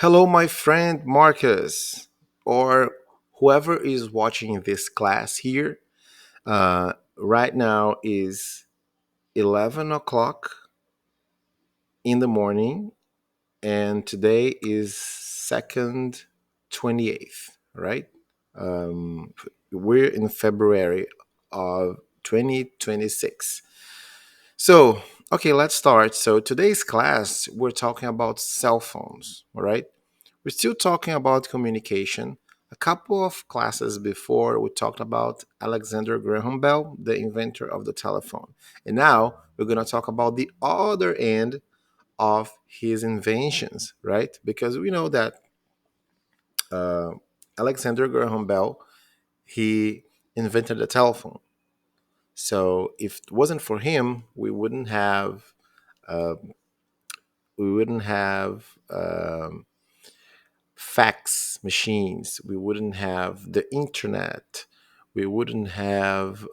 Hello, my friend Marcus, or whoever is watching this class here. Right now is 11 o'clock in the morning, and today is 2nd 28th, right? Um, we're in February of 2026. So, okay, let's start. So, today's class, we're talking about cell phones, all right? We're still talking about communication. A couple of classes before, we talked about Alexander Graham Bell, the inventor of the telephone. And now we're going to talk about the other end of his inventions, right? Because we know that uh, Alexander Graham Bell, he invented the telephone. So if it wasn't for him, uh, we wouldn't have fax machines, we wouldn't have the internet, we wouldn't have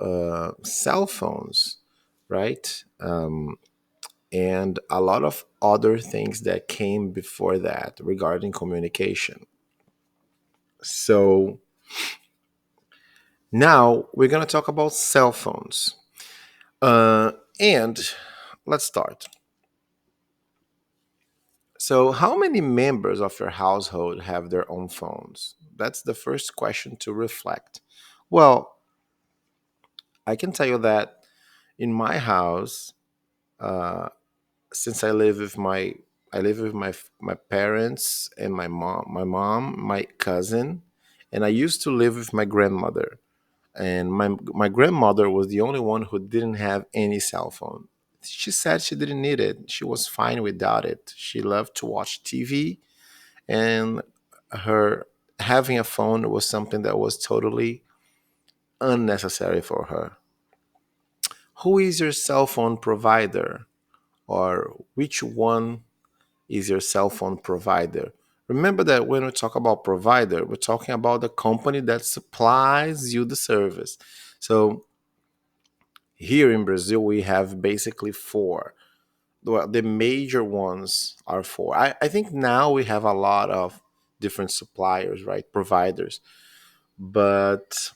cell phones, right? And a lot of other things that came before that regarding communication. So now we're going to talk about cell phones. And let's start. So, how many members of your household have their own phones? That's the first question to reflect. Well, I can tell you that in my house, uh, since I live with my parents and my cousin, and I used to live with my grandmother. And my grandmother was the only one who didn't have any cell phone. She said she didn't need it. She was fine without it. She loved to watch TV, and her having a phone was something that was totally unnecessary for her. Who is your cell phone provider, or which one is your cell phone provider? Remember that when we talk about provider, we're talking about the company that supplies you the service. So here in Brazil, we have basically four. Well, the major ones are four. I think now we have a lot of different suppliers, right? Providers. But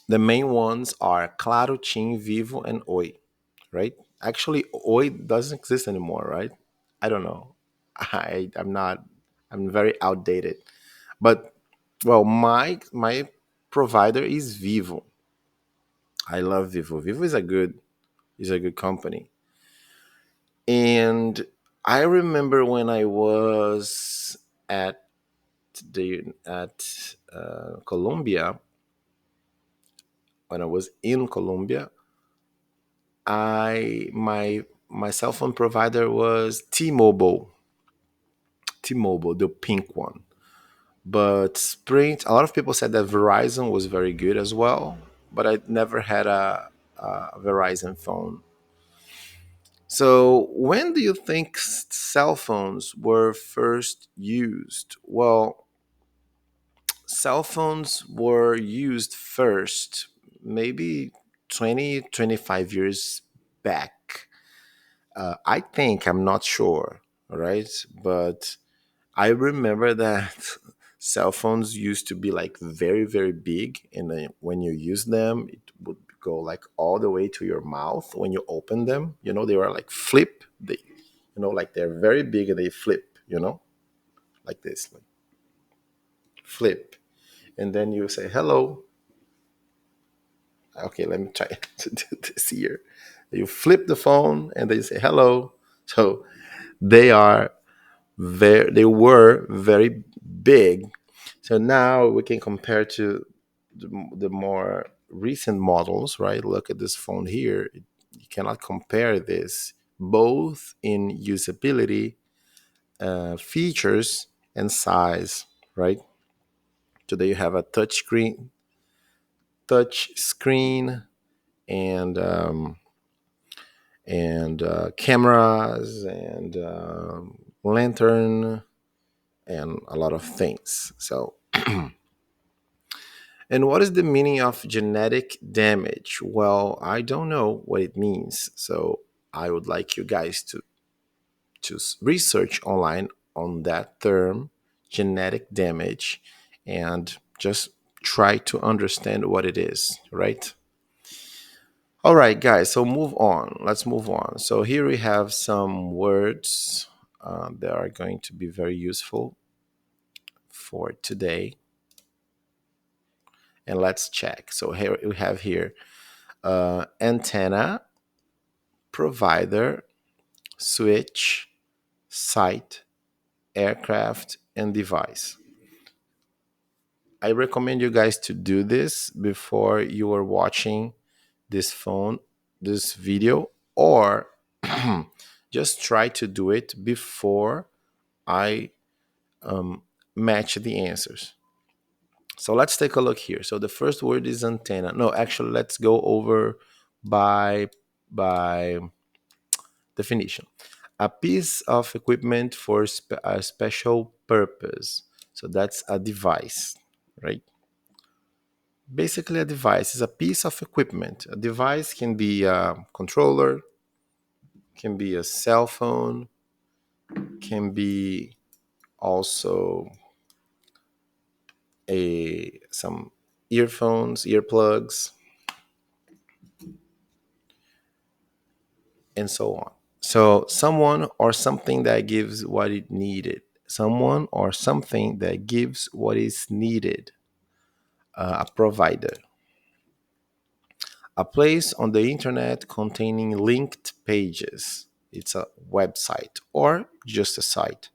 the main ones are Claro, TIM, Vivo, and Oi, right? Actually, Oi doesn't exist anymore, right? I don't know. I'm not. I'm very outdated. But well, my provider is Vivo. I love Vivo. Vivo is a good company. And I remember when I was at Colombia, when I was in Colombia, I my cell phone provider was T-Mobile, T-Mobile, the pink one. But Sprint, a lot of people said that Verizon was very good as well, but I never had a Verizon phone. So, when do you think cell phones were first used? Well, cell phones were used first, maybe 20, 25 years back. I think, I'm not sure, right? But I remember that cell phones used to be like very, very big. And then when you use them, it would go like all the way to your mouth when you open them. They were like flip. Like they're very big and they flip, like this, like flip. And then you say hello. Okay, let me try to do this here. You flip the phone and then you say hello. So they are they were very big. So now we can compare to the more recent models, right? Look at this phone here. You cannot compare this both in usability, features, and size, right? Today you have a touch screen, and cameras, and lantern, and a lot of things. So, and what is the meaning of genetic damage? Well, I don't know what it means. So I would like you guys to research online on that term, genetic damage, and just try to understand what it is, right? All right, guys, so move on. Let's move on. So here we have some words that are going to be very useful for today. And let's check. So here we have here antenna, provider, switch, site, aircraft, and device. I recommend you guys to do this before you are watching this video, or just try to do it before I match the answers. So let's take a look here. So the first word is antenna. No, actually, let's go over by definition. A piece of equipment for a special purpose. So that's a device, right? Basically, a device is a piece of equipment. A device can be a controller, can be a cell phone, can be also a some earphones, earplugs, and so on. So someone or something that gives what it needed. Someone or something that gives what is needed. A provider. A place on the internet containing linked pages. It's a website or just a site.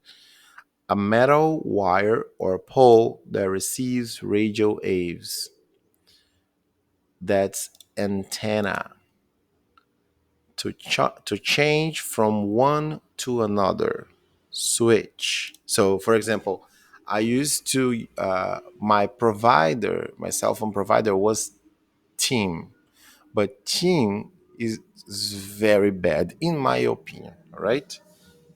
A metal wire or pole that receives radio waves. That's antenna. To change from one to another, switch. So for example, I used to my cell phone provider was Team, but Team is very bad in my opinion, right?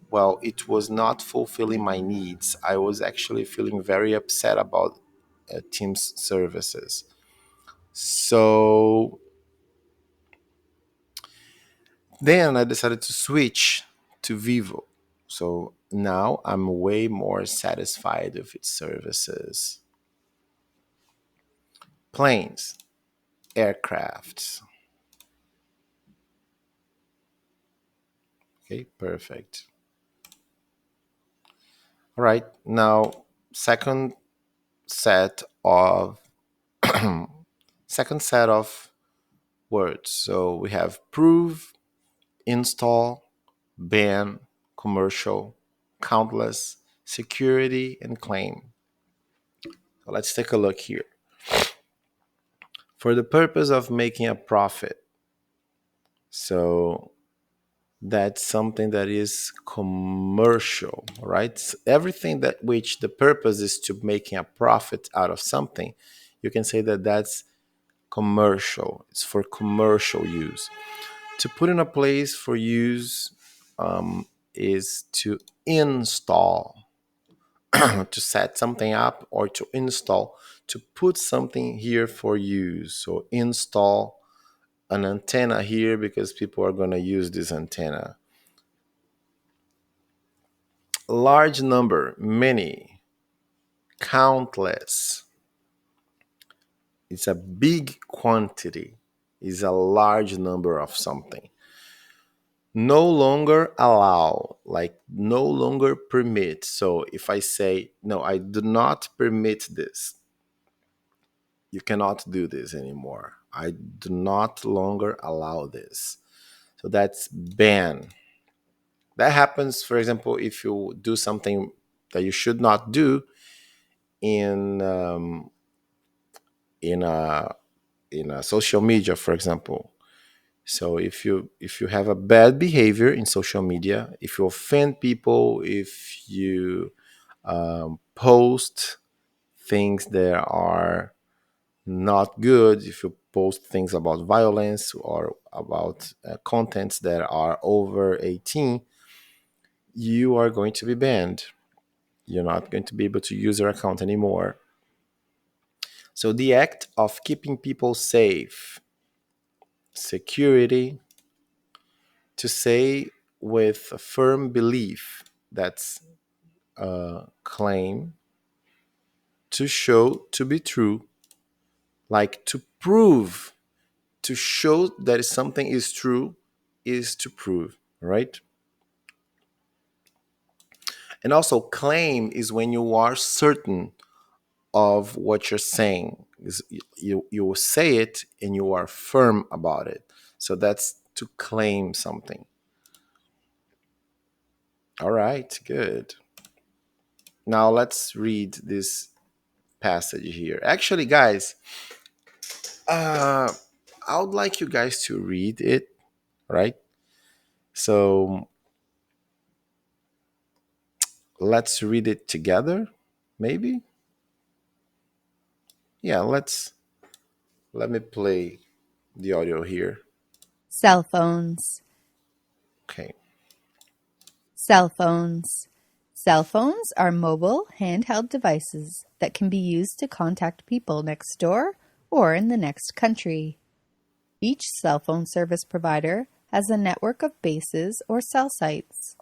Well, it was not fulfilling my needs. I was actually feeling very upset about Team's services. So then I decided to switch to Vivo. So now I'm way more satisfied with its services. Planes, aircrafts. Okay, perfect. All right, now second set of second set of words. So we have prove, install, ban, commercial, countless, security, and claim. So let's take a look here. For the purpose of making a profit. So that's something that is commercial, right? Everything that which the purpose is to making a profit out of something, you can say that that's commercial. It's for commercial use. To put in a place for use is to install, to set something up, or to install, to put something here for use. So install an antenna here because people are going to use this antenna. Large number, many, countless. It's a big quantity, is a large number of something. No longer allow, like no longer permit. So if I say, no, I do not permit this, you cannot do this anymore. I do not longer allow this. So that's ban. That happens, for example, if you do something that you should not do in in a in a social media, for example. So if you have a bad behavior in social media, if you offend people, if you post things that are not good, if you post things about violence or about contents that are over 18, you are going to be banned. You're not going to be able to use your account anymore. So the act of keeping people safe, security, to say with a firm belief, that's claim to show to be true, like to prove, to show that something is true is to prove, right? And also, claim is when you are certain of what you're saying. You will say it and you are firm about it. So that's to claim something. All right, good. Now let's read this passage here. Actually, guys, uh, I would like you guys to read it, right? So let's read it together, maybe. Yeah, let me play the audio here. Cell phones. Okay. Cell phones. Cell phones are mobile, handheld devices that can be used to contact people next door or in the next country. Each cell phone service provider has a network of bases or cell sites.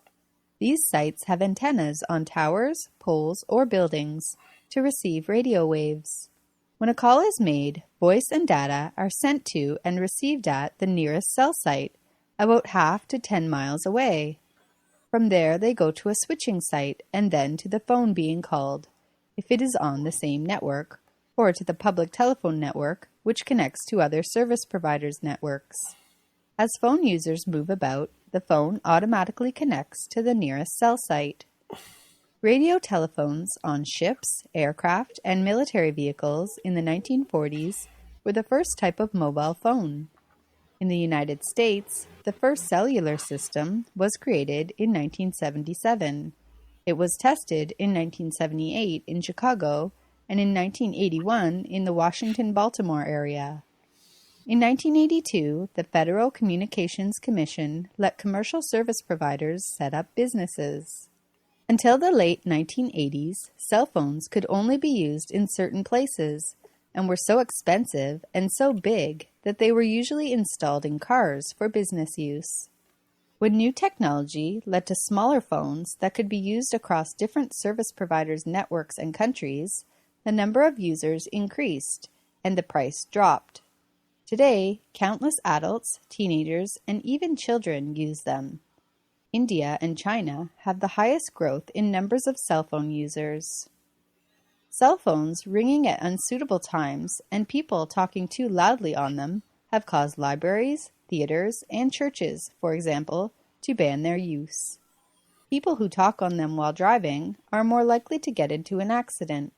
These sites have antennas on towers, poles, or buildings to receive radio waves. When a call is made, voice and data are sent to and received at the nearest cell site, about half to 10 miles away. From there, they go to a switching site and then to the phone being called, if it is on the same network, or to the public telephone network, which connects to other service providers' networks. As phone users move about, the phone automatically connects to the nearest cell site. Radio telephones on ships, aircraft, and military vehicles in the 1940s were the first type of mobile phone. In the United States, the first cellular system was created in 1977. It was tested in 1978 in Chicago and in 1981 in the Washington-Baltimore area. In 1982, the Federal Communications Commission let commercial service providers set up businesses. Until the late 1980s, cell phones could only be used in certain places and were so expensive and so big that they were usually installed in cars for business use. When new technology led to smaller phones that could be used across different service providers' networks and countries, the number of users increased and the price dropped. Today, countless adults, teenagers, and even children use them. India and China have the highest growth in numbers of cell phone users. Cell phones ringing at unsuitable times and people talking too loudly on them have caused libraries, theaters, and churches, for example, to ban their use. People who talk on them while driving are more likely to get into an accident.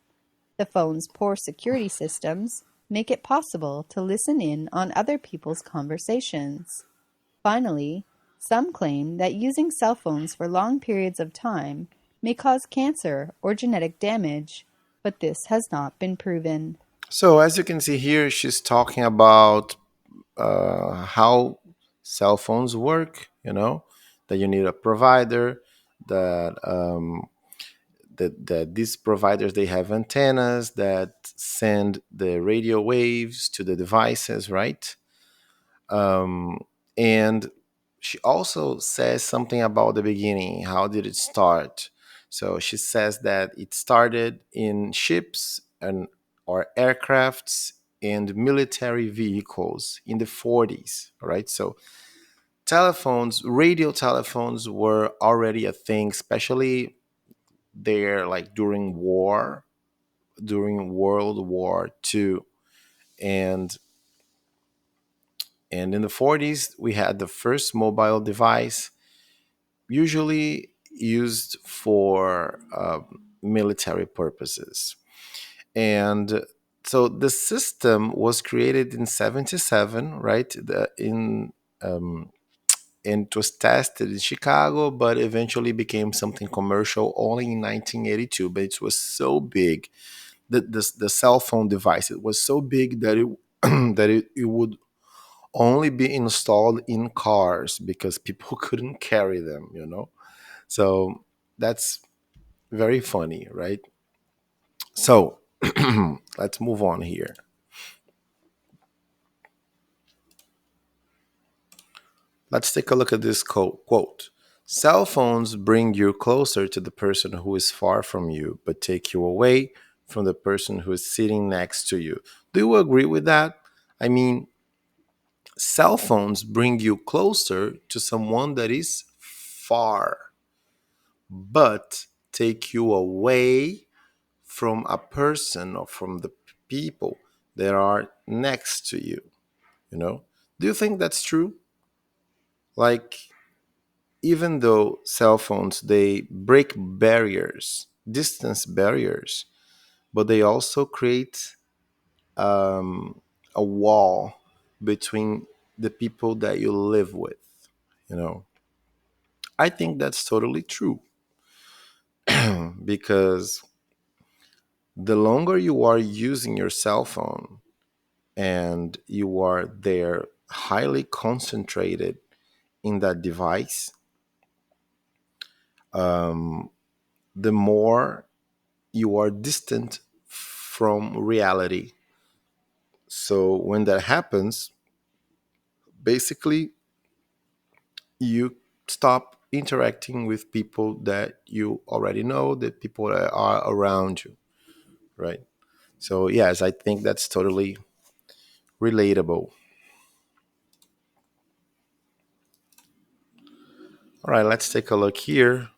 The phone's poor security systems make it possible to listen in on other people's conversations. Finally, some claim that using cell phones for long periods of time may cause cancer or genetic damage, but this has not been proven. So as you can see here, she's talking about how cell phones work. That you need a provider, that that these providers, they have antennas that send the radio waves to the devices, right? And she also says something about the beginning. How did it start? So she says that it started in ships and or aircrafts and military vehicles in the 40s, right? So telephones, radio telephones were already a thing, especially there like during World War II. And in the 40s, we had the first mobile device, usually used for military purposes. And so the system was created in 77, right? And it was tested in Chicago, but eventually became something commercial only in 1982. But it was so big that the cell phone device, it was so big that it it would only be installed in cars because people couldn't carry them. So that's very funny, right? So let's move on here. Let's take a look at this quote. Cell phones bring you closer to the person who is far from you, but take you away from the person who is sitting next to you. Do you agree with that? I mean, cell phones bring you closer to someone that is far, but take you away from a person or from the people that are next to you, you know? Do you think that's true? Like, even though cell phones they break barriers, distance barriers, but they also create um, a wall between the people that you live with. You know, I think that's totally true because the longer you are using your cell phone and you are there highly concentrated in that device, um, the more you are distant from reality. So when that happens, basically you stop interacting with people that you already know, the people that are around you, right? So yes, I think that's totally relatable. All right, let's take a look here.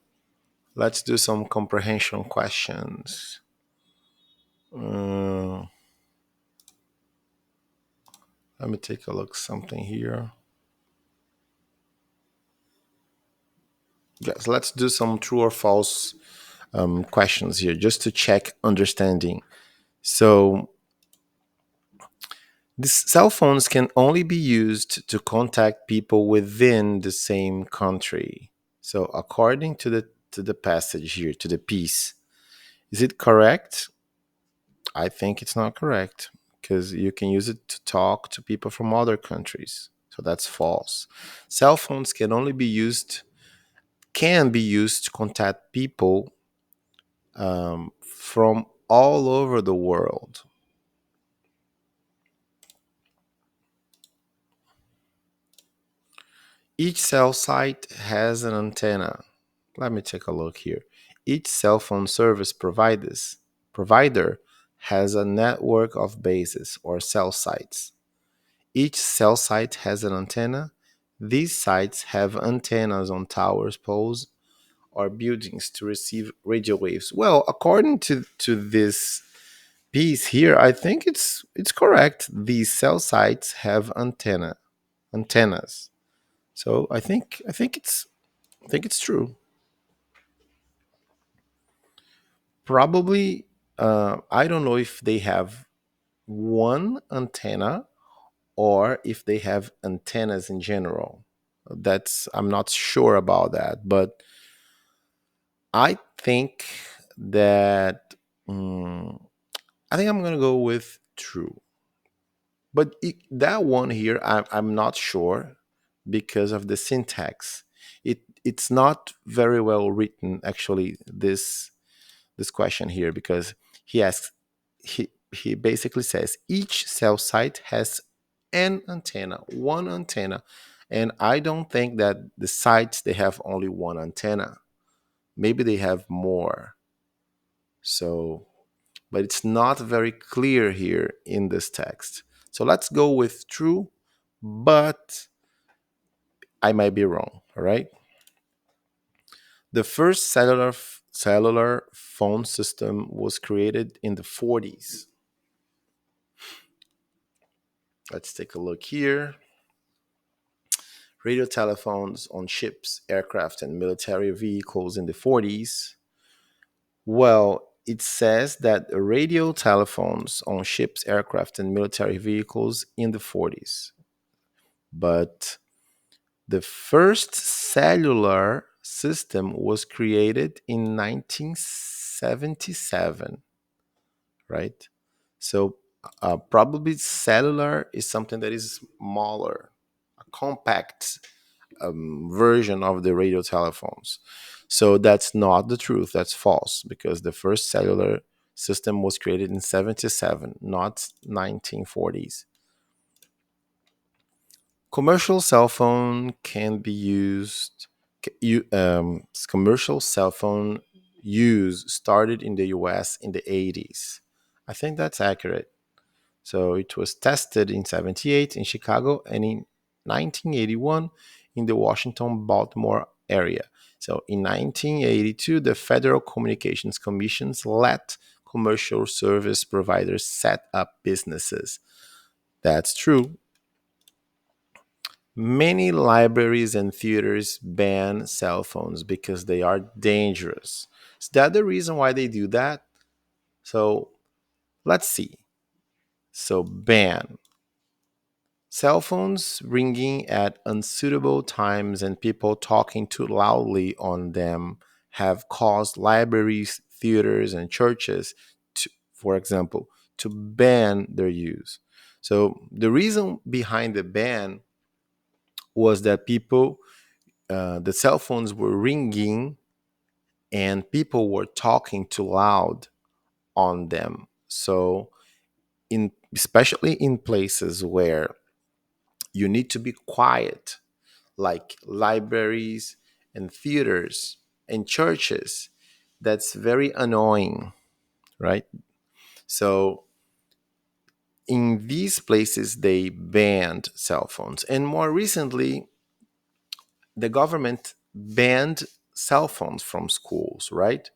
Let's do some comprehension questions. Uh, Let me take a look something here. Yes, let's do some true or false questions here just to check understanding. So, these cell phones can only be used to contact people within the same country. So, according to the passage here, to the piece, is it correct? I think it's not correct because you can use it to talk to people from other countries. So that's false. Cell phones can be used to contact people from all over the world. Each cell site has an antenna. Let me take a look here. Each cell phone service provider has a network of bases or cell sites. Each cell site has an antenna. These sites have antennas on towers, poles, or buildings to receive radio waves. Well, according to this piece here, I think it's correct. These cell sites have antennas. So I think it's true. Probably, I don't know if they have one antenna or if they have antennas in general. That's I'm not sure about that, but I think that mm, I think I'm gonna go with true. But that one here, I'm not sure because of the syntax. It's not very well written actually. This question here because he asks he basically says each cell site has an antenna, one antenna, and I don't think that the sites they have only one antenna. Maybe they have more. So, but it's not very clear here in this text. So let's go with true, but I might be wrong. All right. The first cellular phone system was created in the 40s. Let's take a look here. Radio telephones on ships, aircraft, and military vehicles in the 40s. Well, it says that radio telephones on ships, aircraft, and military vehicles in the 40s. But the first cellular system was created in 1977, right? So probably cellular is something that is smaller, a compact version of the radio telephones. So that's not the truth. That's false because the first cellular system was created in 77, not 1940s. Commercial cell phone can be used commercial cell phone use started in the US in the 80s. I think that's accurate. So it was tested in 78 in Chicago and in 1981 in the Washington Baltimore area. So in 1982, the Federal Communications Commissions let commercial service providers set up businesses. That's true. Many libraries and theaters ban cell phones because they are dangerous. Is that the reason why they do that? So let's see. So, ban cell phones ringing at unsuitable times and people talking too loudly on them have caused libraries, theaters, and churches, to, for example, to ban their use. So, the reason behind the ban was that the cell phones were ringing and people were talking too loud on them. So, especially in places where you need to be quiet, like libraries and theaters and churches, that's very annoying, right? So, in these places, they banned cell phones. And more recently, the government banned cell phones from schools, right?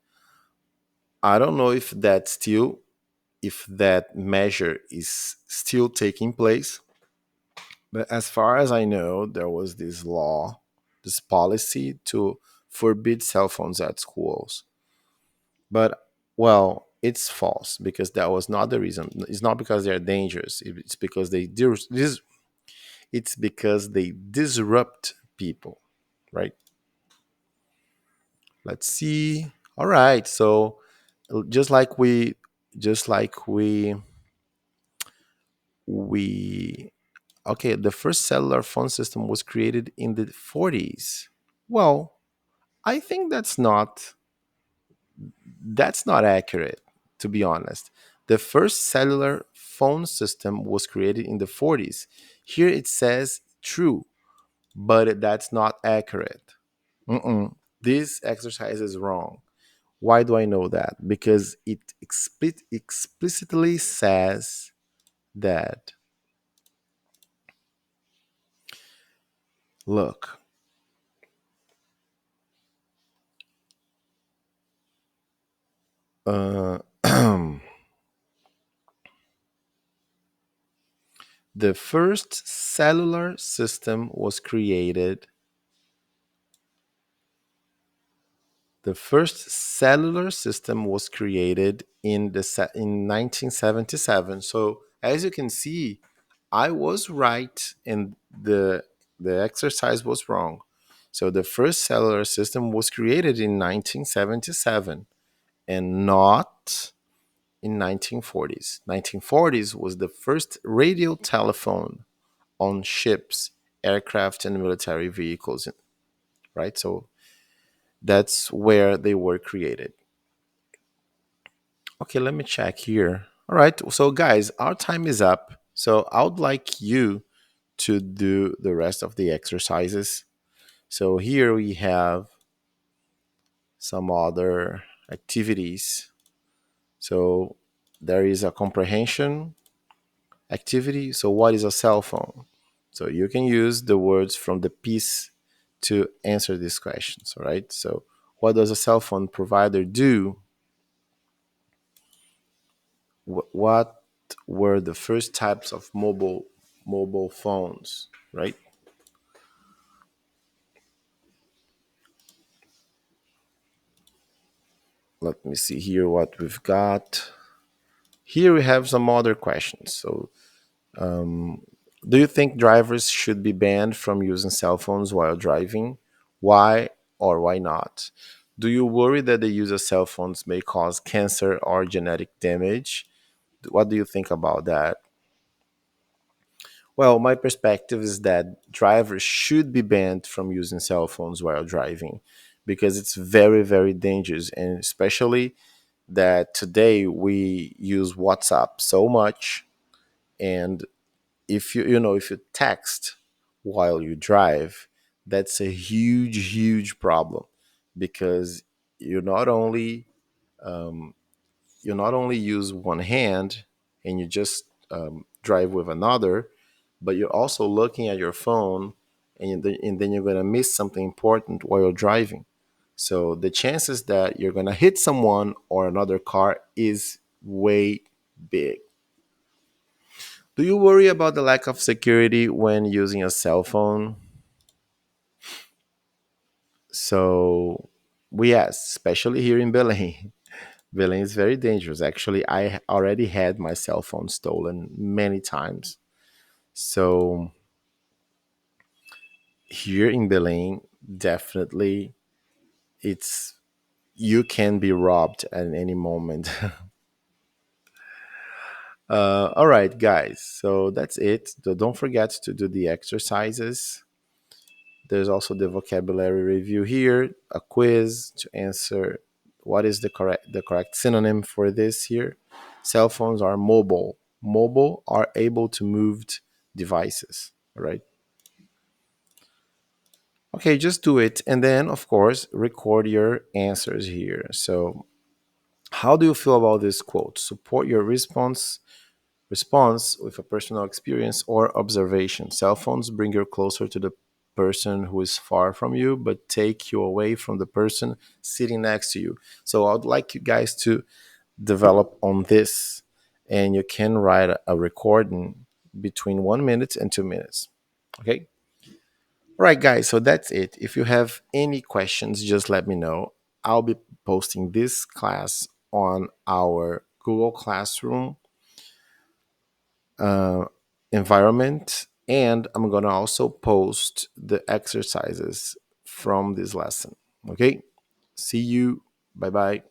I don't know if that measure is still taking place, but as far as I know, there was this law, this policy to forbid cell phones at schools. But well, it's false because that was not the reason. It's not because they're dangerous. It's because it's because they disrupt people, right? Let's see. All right. So just like we just like we okay, the first cellular phone system was created in the 40s. Well, I think that's not accurate, to be honest. The first cellular phone system was created in the 40s. Here it says true, but that's not accurate. Mm-mm. This exercise is wrong. Why do I know that? Because it explicitly says that, look, uh, the first cellular system was created The first cellular system was created in 1977. So as you can see, I was right and the exercise was wrong. So the first cellular system was created in 1977 and not in 1940s. 1940s was the first radio telephone on ships, aircraft and military vehicles, right? So that's where they were created. Okay, let me check here. All right, so guys, our time is up. So I would like you to do the rest of the exercises. So here we have some other activities. So there is a comprehension activity. So what is a cell phone? So you can use the words from the piece to answer these questions, all right? So what does a cell phone provider do? What were the first types of mobile phones, right? Let me see here what we've got. Here we have some other questions. So, do you think drivers should be banned from using cell phones while driving? Why or why not? Do you worry that the use of cell phones may cause cancer or genetic damage? What do you think about that? Well, my perspective is that drivers should be banned from using cell phones while driving because it's very, very dangerous. And especially that today we use WhatsApp so much. And if you text while you drive, That's a huge, huge problem because you not only um, you not only use one hand and you just drive with another, but you're also looking at your phone, and then you're going to miss something important while you're driving. So the chances that you're going to hit someone or another car is way big. Do you worry about the lack of security when using a cell phone? So we yes, especially here in Belém. Belém is very dangerous. Actually, I already had my cell phone stolen many times. So here in Belém, definitely it's you can be robbed at any moment. All right, guys. So that's it. Don't forget to do the exercises. There's also the vocabulary review here, a quiz to answer what is the correct synonym for this here. Cell phones are mobile. Mobile are able to moved devices. All right. Okay, just do it, and then of course record your answers here. So, how do you feel about this quote? Support your response with a personal experience or observation. Cell phones bring you closer to the person who is far from you, but take you away from the person sitting next to you. So I'd like you guys to develop on this, and you can write a recording between 1 minute and 2 minutes. Okay. All right, guys. So that's it. If you have any questions, just let me know. I'll be posting this class on our Google Classroom uh, environment, and I'm gonna also post the exercises from this lesson. Okay, see you. Bye bye.